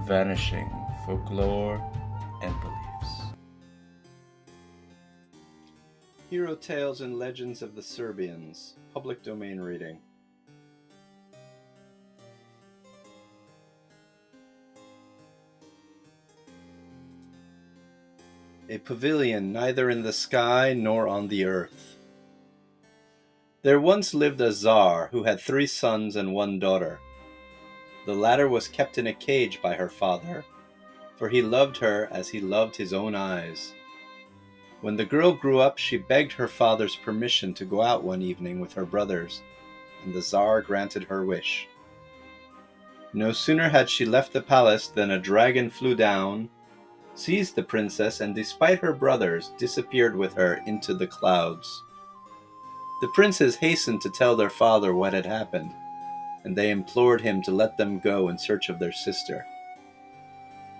vanishing folklore and beliefs. Hero Tales and Legends of the Serbians, public domain reading. A pavilion neither in the sky nor on the earth. There once lived a Tsar who had 3 sons and 1 daughter. The latter was kept in a cage by her father, for he loved her as he loved his own eyes. When the girl grew up, she begged her father's permission to go out one evening with her brothers, and the Tsar granted her wish. No sooner had she left the palace than a dragon flew down, seized the princess, and despite her brothers, disappeared with her into the clouds. The princes hastened to tell their father what had happened, and they implored him to let them go in search of their sister.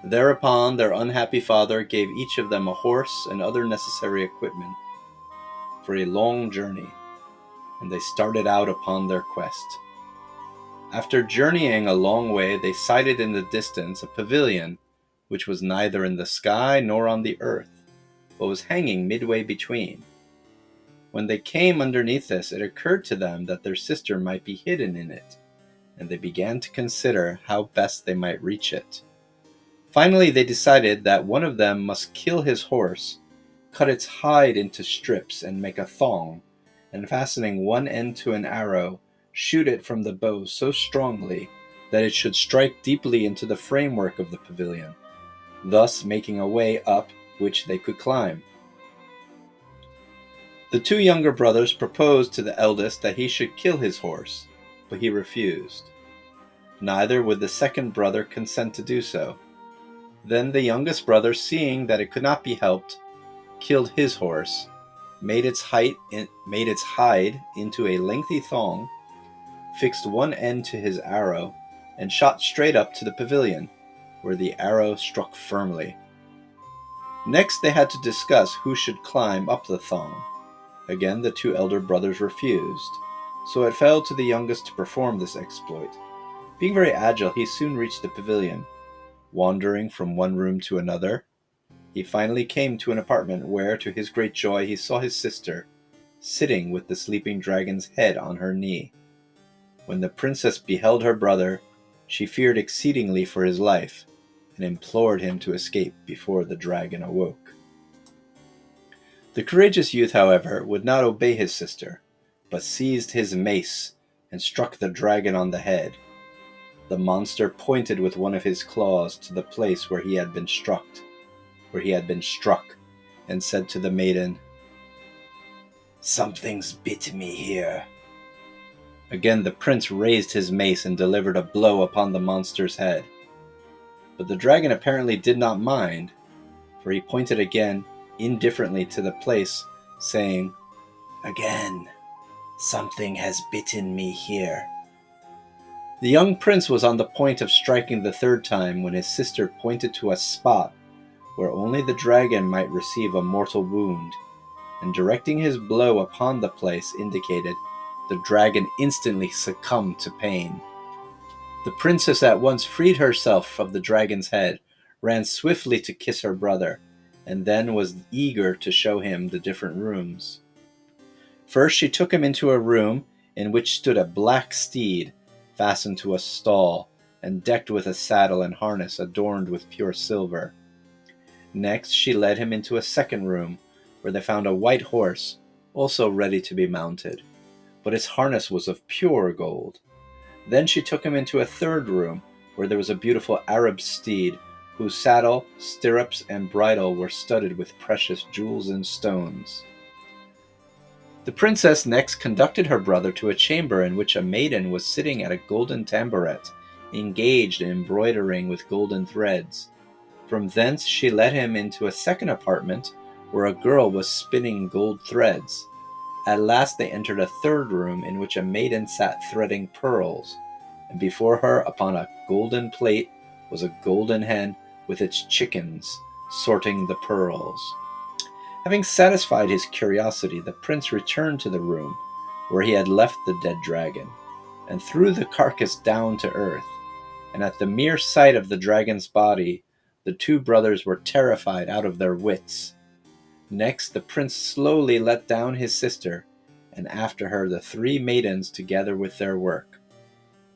Thereupon their unhappy father gave each of them a horse and other necessary equipment for a long journey, and they started out upon their quest. After journeying a long way, they sighted in the distance a pavilion which was neither in the sky nor on the earth, but was hanging midway between. When they came underneath this, it occurred to them that their sister might be hidden in it, and they began to consider how best they might reach it. Finally, they decided that one of them must kill his horse, cut its hide into strips and make a thong, and fastening one end to an arrow, shoot it from the bow so strongly that it should strike deeply into the framework of the pavilion, thus making a way up which they could climb. The 2 younger brothers proposed to the eldest that he should kill his horse, but he refused. Neither would the second brother consent to do so. Then the youngest brother, seeing that it could not be helped, killed his horse, made its hide into a lengthy thong, fixed one end to his arrow, and shot straight up to the pavilion, where the arrow struck firmly. Next they had to discuss who should climb up the thong. Again the 2 elder brothers refused, so it fell to the youngest to perform this exploit. Being very agile, he soon reached the pavilion. Wandering from one room to another, he finally came to an apartment where, to his great joy, he saw his sister, sitting with the sleeping dragon's head on her knee. When the princess beheld her brother, she feared exceedingly for his life, and implored him to escape before the dragon awoke. The courageous youth, however, would not obey his sister, but seized his mace and struck the dragon on the head. The monster pointed with one of his claws to the place where he had been struck, and said to the maiden, "Something's bit me here." Again the prince raised his mace and delivered a blow upon the monster's head. But the dragon apparently did not mind, for he pointed again indifferently to the place, saying, "Again, something has bitten me here." The young prince was on the point of striking the 3rd time when his sister pointed to a spot where only the dragon might receive a mortal wound, and directing his blow upon the place indicated, the dragon instantly succumbed to pain. The princess at once freed herself of the dragon's head, ran swiftly to kiss her brother, and then was eager to show him the different rooms. First she took him into a room in which stood a black steed, fastened to a stall, and decked with a saddle and harness adorned with pure silver. Next she led him into a second room, where they found a white horse, also ready to be mounted, but its harness was of pure gold. Then she took him into a third room, where there was a beautiful Arab steed, whose saddle, stirrups, and bridle were studded with precious jewels and stones. The princess next conducted her brother to a chamber in which a maiden was sitting at a golden tambouret, engaged in embroidering with golden threads. From thence she led him into a second apartment, where a girl was spinning gold threads. At last they entered a third room in which a maiden sat threading pearls, and before her upon a golden plate was a golden hen with its chickens, sorting the pearls. Having satisfied his curiosity, the prince returned to the room where he had left the dead dragon, and threw the carcass down to earth, and at the mere sight of the dragon's body, the two brothers were terrified out of their wits. Next, the prince slowly let down his sister, and after her the three maidens together with their work.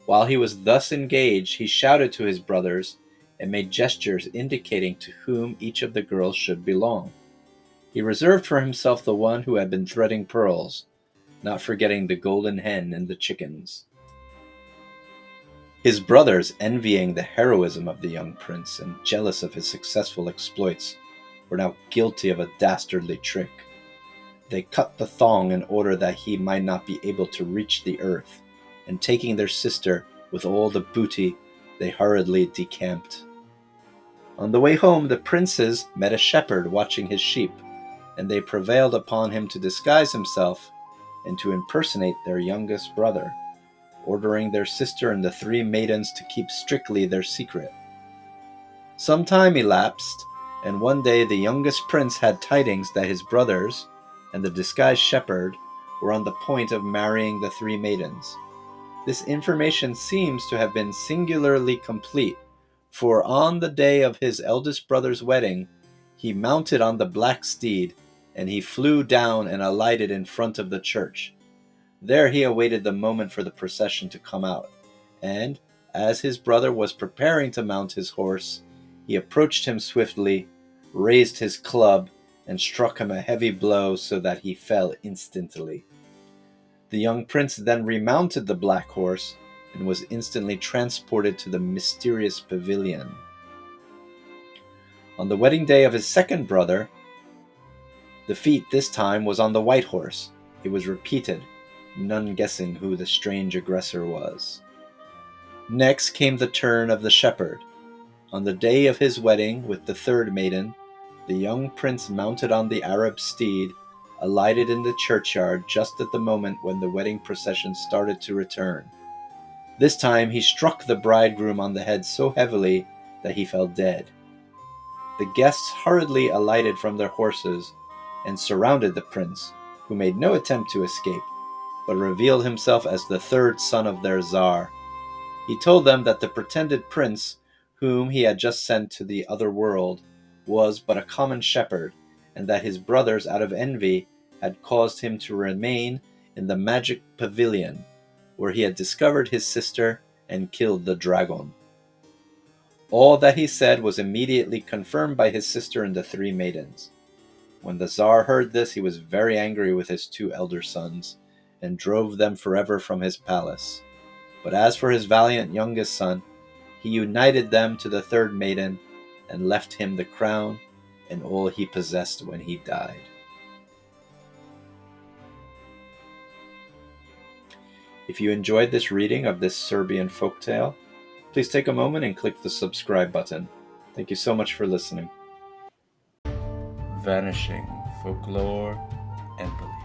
While he was thus engaged, he shouted to his brothers and made gestures indicating to whom each of the girls should belong. He reserved for himself the one who had been threading pearls, not forgetting the golden hen and the chickens. His brothers, envying the heroism of the young prince and jealous of his successful exploits, were now guilty of a dastardly trick. They cut the thong in order that he might not be able to reach the earth, and taking their sister with all the booty, they hurriedly decamped. On the way home, the princes met a shepherd watching his sheep, and they prevailed upon him to disguise himself and to impersonate their youngest brother, ordering their sister and the three maidens to keep strictly their secret. Some time elapsed, and one day the youngest prince had tidings that his brothers and the disguised shepherd were on the point of marrying the three maidens. This information seems to have been singularly complete, for on the day of his eldest brother's wedding, he mounted on the black steed, and he flew down and alighted in front of the church. There he awaited the moment for the procession to come out, and, as his brother was preparing to mount his horse, he approached him swiftly, raised his club, and struck him a heavy blow so that he fell instantly. The young prince then remounted the black horse and was instantly transported to the mysterious pavilion. On the wedding day of his second brother, the feat this time was on the white horse. It was repeated, none guessing who the strange aggressor was. Next came the turn of the shepherd. On the day of his wedding with the third maiden, the young prince mounted on the Arab steed, alighted in the churchyard just at the moment when the wedding procession started to return. This time he struck the bridegroom on the head so heavily that he fell dead. The guests hurriedly alighted from their horses and surrounded the prince, who made no attempt to escape, but revealed himself as the third son of their Tsar. He told them that the pretended prince, whom he had just sent to the other world, was but a common shepherd, and that his brothers, out of envy, had caused him to remain in the magic pavilion, where he had discovered his sister and killed the dragon. All that he said was immediately confirmed by his sister and the three maidens. When the Tsar heard this, he was very angry with his two elder sons, and drove them forever from his palace. But as for his valiant youngest son, he united them to the third maiden, and left him the crown and all he possessed when he died. If you enjoyed this reading of this Serbian folktale, please take a moment and click the subscribe button. Thank you so much for listening. Vanishing folklore and beliefs.